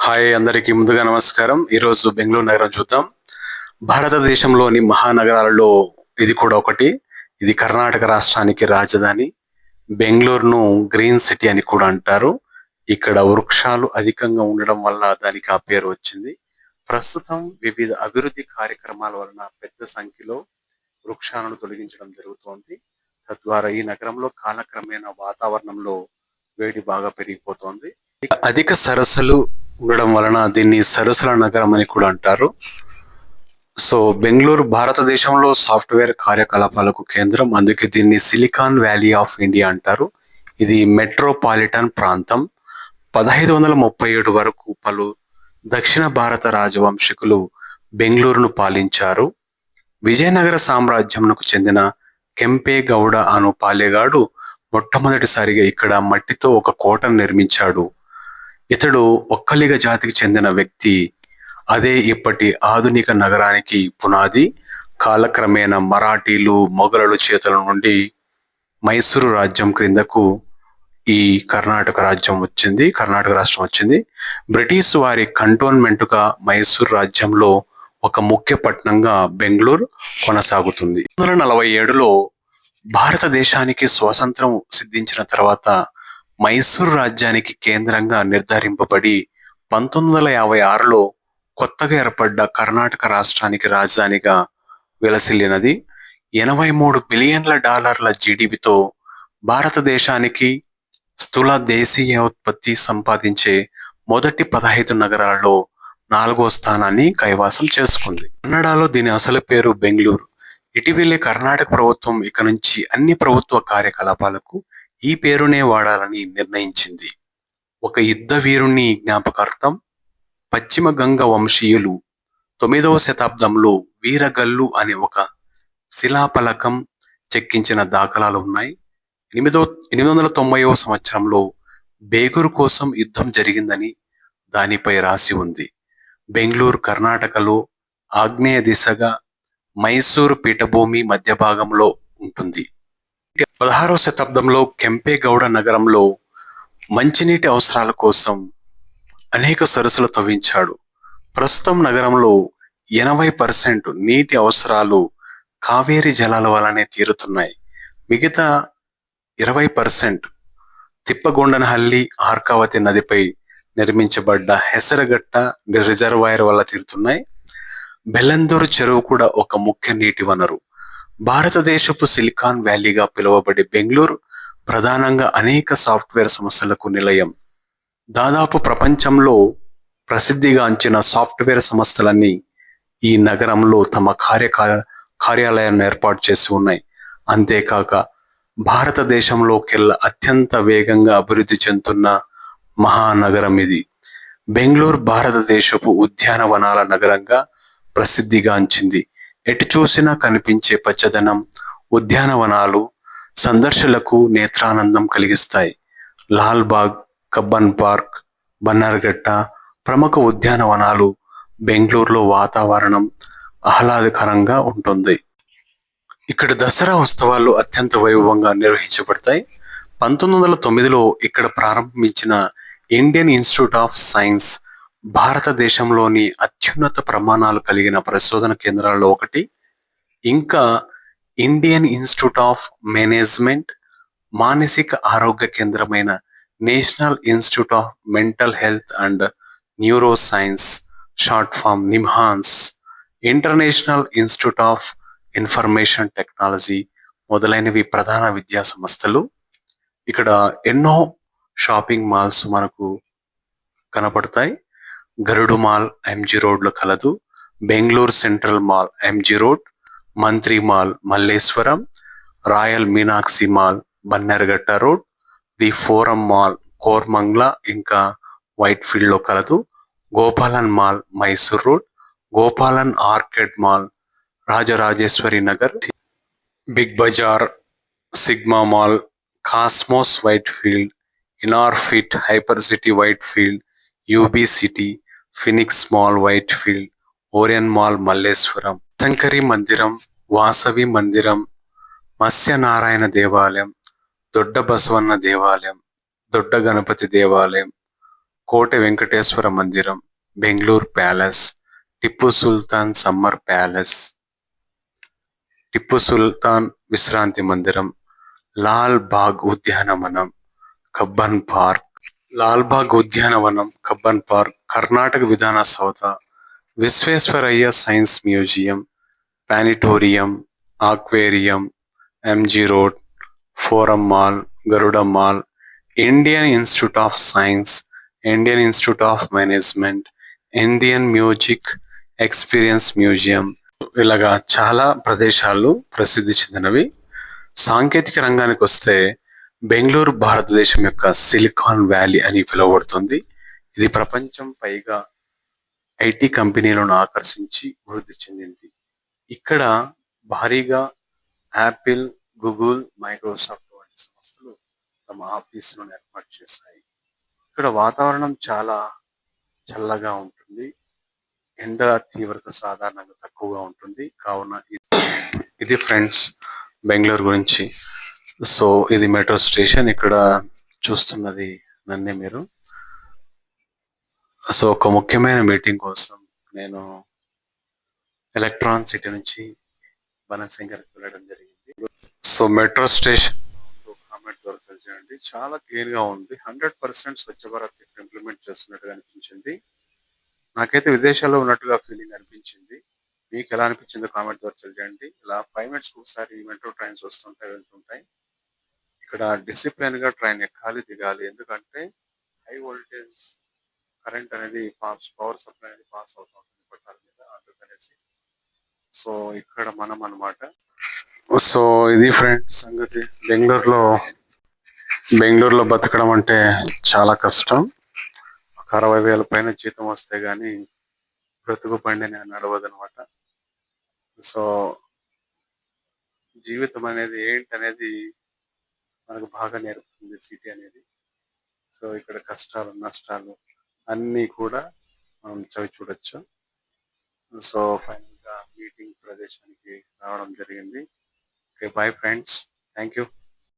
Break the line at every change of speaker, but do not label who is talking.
Hi అందరికీ ముందుగా నమస్కారం. ఈరోజు బెంగళూరు నగరం చూద్దాం. భారతదేశంలోని మహానగరాలలో ఇది కూడా ఒకటి. ఇది కర్ణాటక రాష్ట్రానికి రాజధాని. బెంగళూరును గ్రీన్ సిటీ అని కూడా అంటారు. ఇక్కడ వృక్షాలు అధికంగా ఉండడం వల్ల దానికి ఆ పేరు వచ్చింది. ప్రస్తుతం వివిధ అభివృద్ధి కార్యక్రమాల వలన పెద్ద సంఖ్యలో వృక్షాలను తొలగించడం జరుగుతోంది. తద్వారా ఈ నగరంలో కాలక్రమేణా వాతావరణంలో వేడి బాగా పెరిగిపోతోంది. అధిక సరస్సులు ఉండడం వలన దీన్ని సరస్సుల నగరం అని కూడా అంటారు. సో బెంగళూరు భారతదేశంలో సాఫ్ట్వేర్ కార్యకలాపాలకు కేంద్రం. అందుకే దీన్ని సిలికాన్ వ్యాలీ ఆఫ్ ఇండియా అంటారు. ఇది మెట్రోపాలిటన్ ప్రాంతం. 1537 వరకు పలు దక్షిణ భారత రాజవంశీకులు బెంగళూరును పాలించారు. విజయనగర సామ్రాజ్యంకు చెందిన కెంపేగౌడ అను పాలెగాడు మొట్టమొదటిసారిగా ఇక్కడ మట్టితో ఒక కోటను నిర్మించాడు. ఇతడు ఒక్కలిగ జాతికి చెందిన వ్యక్తి. అదే ఇప్పటి ఆధునిక నగరానికి పునాది. కాలక్రమేణా మరాఠీలు, మొఘలుల చేతుల నుండి మైసూరు రాజ్యం క్రిందకు ఈ కర్ణాటక రాష్ట్రం వచ్చింది. బ్రిటిష్ వారి కంటోన్మెంటుగా మైసూరు రాజ్యంలో ఒక ముఖ్య పట్టణంగా బెంగళూరు కొనసాగుతుంది. 1947లో భారతదేశానికి స్వాతంత్రం సిద్ధించిన తర్వాత మైసూరు రాజ్యానికి కేంద్రంగా నిర్ధారింపబడి 1956లో కొత్తగా ఏర్పడ్డ కర్ణాటక రాష్ట్రానికి రాజధానిగా విలసిల్లినది. $83 బిలియన్ల జీడీపీతో భారతదేశానికి స్థూల దేశీయోత్పత్తి సంపాదించే మొదటి 15 నగరాల్లో 4వ స్థానాన్ని కైవసం చేసుకుంది. కన్నడలో దీని అసలు పేరు బెంగళూరు. ఇటీవలే కర్ణాటక ప్రభుత్వం ఇక నుంచి అన్ని ప్రభుత్వ కార్యకలాపాలకు ఈ పేరునే వాడాలని నిర్ణయించింది. ఒక యుద్ధ వీరుని జ్ఞాపకార్థం పశ్చిమ గంగ వంశీయులు 9వ శతాబ్దంలో వీరగల్లు అనే ఒక శిలాఫలకం చెక్కించిన దాఖలాలు ఉన్నాయి. 890వ సంవత్సరంలో బేగూరు కోసం యుద్ధం జరిగిందని దానిపై రాసి ఉంది. బెంగళూరు కర్ణాటకలో ఆగ్నేయ దిశగా మైసూరు పీఠభూమి మధ్య భాగంలో ఉంటుంది. 16వ శతాబ్దంలో కెంపేగౌడ నగరంలో మంచినీటి అవసరాల కోసం అనేక సరస్సులు తవ్వించాడు. ప్రస్తుతం నగరంలో 80% నీటి అవసరాలు కావేరీ జలాల వల్లనే తీరుతున్నాయి. మిగతా 20% తిప్పగొండనహల్లి, ఆర్కావతి నదిపై నిర్మించబడ్డ హెసరగట్ట రిజర్వాయర్ వల్ల తీరుతున్నాయి. బెల్లందూరు చెరువు కూడా ఒక ముఖ్య నీటి వనరు. భారతదేశపు సిలికాన్ వ్యాలీగా పిలువబడే బెంగళూరు ప్రధానంగా అనేక సాఫ్ట్వేర్ సంస్థలకు నిలయం. దాదాపు ప్రపంచంలో ప్రసిద్ధిగాంచిన సాఫ్ట్వేర్ సంస్థలన్నీ ఈ నగరంలో తమ కార్యాలయాన్ని ఏర్పాటు చేసి ఉన్నాయి. అంతేకాక భారతదేశంలోకెల్లా అత్యంత వేగంగా అభివృద్ధి చెందుతున్న మహానగరం ఇది. బెంగళూరు భారతదేశపు ఉద్యానవనాల నగరంగా ప్రసిద్ధిగాంచింది. ఎటు చూసినా కనిపించే పచ్చదనం, ఉద్యానవనాలు సందర్శకులకు నేత్రానందం కలిగిస్తాయి. లాల్ బాగ్, కబ్బన్ పార్క్, బన్నర్ఘట్ట ప్రముఖ ఉద్యానవనాలు. బెంగళూరులో వాతావరణం ఆహ్లాదకరంగా ఉంటుంది. ఇక్కడ దసరా ఉత్సవాలు అత్యంత వైభవంగా నిర్వహించబడతాయి. 1909లో ఇక్కడ ప్రారంభించిన ఇండియన్ ఇన్స్టిట్యూట్ ఆఫ్ సైన్స్ భారతదేశంలోని అత్యున్నత ప్రమాణాలు కలిగిన పరిశోధన కేంద్రాల్లో ఒకటి. ఇంకా ఇండియన్ ఇన్స్టిట్యూట్ ఆఫ్ మేనేజ్మెంట్, మానసిక ఆరోగ్య కేంద్రమైన national institute of mental health and neuro science, short form NIMHANS, international institute of information technology మొదలైనవి ప్రధాన విద్యా సంస్థలు. ఇక్కడ ఎన్నో షాపింగ్ మాల్స్ మనకు కనపడతాయి. గరుడు మాల్ ఎంజీ రోడ్లో కలదు. Bengaluru central mall MG road, Mantri mall Malleshwaram, royal Meenakshi mall Bannerghatta road, the forum mall Koramangala ఇంకా వైట్ ఫీల్డ్ లో కలదు. Gopalan mall Mysore road, Gopalan arcade mall Rajarajeshwari Nagar, Big Bazaar, Sigma mall, Cosmos Whitefield, Inorbit HyperCity Whitefield, UB City, Phoenix mall Whitefield, Orion mall Malleshwaram, Shankari Mandiram, Vasavi మందిరం, మత్స్యనారాయణ దేవాలయం, దొడ్డ బసవన్న దేవాలయం, దొడ్డ గణపతి దేవాలయం, కోటె వెంకటేశ్వర మందిరం, Bengaluru palace, Tipu Sultan summer palace, Tipu Sultan విశ్రాంతి మందిరం, లాల్ బాగ్ ఉద్యానవనం, కబ్బన్ పార్క్, లాల్ బాగ్ ఉద్యానవనం, Cubbon park, Karnataka Vidhana Soudha, Visvesvaraya science museum, planetarium, aquarium, MG road, forum mall, Garuda mall, Indian institute of science, Indian institute of management, Indian music experience museum, ఇలాగా చాలా ప్రదేశాలు ప్రసిద్ధి చెందినవి. సాంకేతిక రంగానికి వస్తే బెంగళూరు భారతదేశం యొక్క సిలికాన్ వ్యాలీ అని పిలువబడుతుంది. ఇది ప్రపంచం పైగా ఐటీ కంపెనీలను ఆకర్షించి వృద్ధి చెందింది. ఇక్కడ భారీగా యాపిల్, గూగుల్, మైక్రోసాఫ్ట్ వంటి సంస్థలు తమ ఆఫీసులను ఏర్పాటు చేశాయి. ఇక్కడ వాతావరణం చాలా చల్లగా ఉంటుంది. ఎండ తీవ్రత సాధారణంగా తక్కువగా ఉంటుంది. కావున ఇది ఫ్రెండ్స్ బెంగళూరు గురించి. సో ఇది మెట్రో స్టేషన్. ఇక్కడ చూస్తున్నది నన్నే మీరు. సో ఒక ముఖ్యమైన మీటింగ్ కోసం నేను ఎలక్ట్రాన్ సిటీ నుంచి బనశంకర్కి వెళ్ళడం జరిగింది. సో మెట్రో స్టేషన్ కామెంట్ ద్వారా తెలియజేయండి. చాలా క్లియర్ గా ఉంది. 100% స్వచ్ఛ భారత్ ఇంప్లిమెంట్ చేస్తున్నట్టుగా అనిపించింది. నాకైతే విదేశాల్లో ఉన్నట్టుగా ఫీలింగ్ అనిపించింది. మీకు ఎలా అనిపించిందో కామెంట్ ద్వారా తెలియజేయండి. ఇలా 5 minutes ఒకసారి మెట్రో ట్రైన్స్ వస్తుంటాయి, వెళ్తుంటాయి. ఇక్కడ డిసిప్లిన్ గా ట్రైన్ ఎక్కాలి, దిగాలి. ఎందుకంటే హై వోల్టేజ్ కరెంట్ అనేది పవర్ సప్లై అనేది పాస్ అవుతుంది పట్టాల మీద, అందుకనేసి. సో ఇక్కడ మనం అన్నమాట. సో ఇది ఫ్రెండ్స్ సంగతి. బెంగళూరులో బతకడం అంటే చాలా కష్టం. 60,000 పైన జీతం వస్తే గానీ బ్రతుకు పండి నడవదు అనమాట. సో జీవితం అనేది ఏంటనేది మనకు బాగా నేర్పుతుంది సిటీ అనేది. సో ఇక్కడ కష్టాలు, నష్టాలు అన్నీ కూడా మనం చవి చూడొచ్చు. సో ఫైనల్ గా మీటింగ్ ప్రదేశానికి రావడం జరిగింది. Okay, bye friends. Thank you.